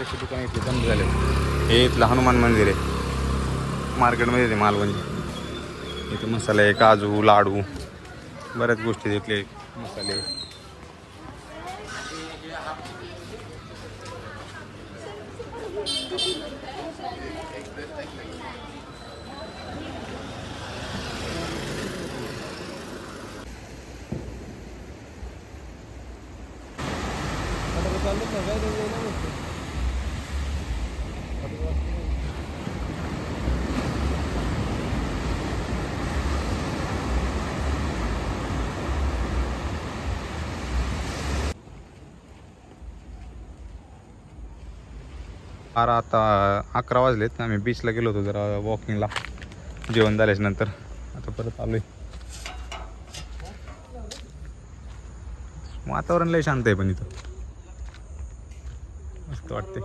तशी दुकान इथले बंद झाले. हे इथलं हनुमान मंदिर आहे मार्केटमध्ये ते मालवणी. इथे मसाले, काजू, लाडू, बऱ्याच गोष्टी इथले मसाले. आता 11 वाजलेत. आम्ही बीचला गेलो होतो जरा वॉकिंगला जेवण झाल्याच्या नंतर. आता परत आलोय. वातावरण लय शांत आहे पण इथं मस्त वाटते.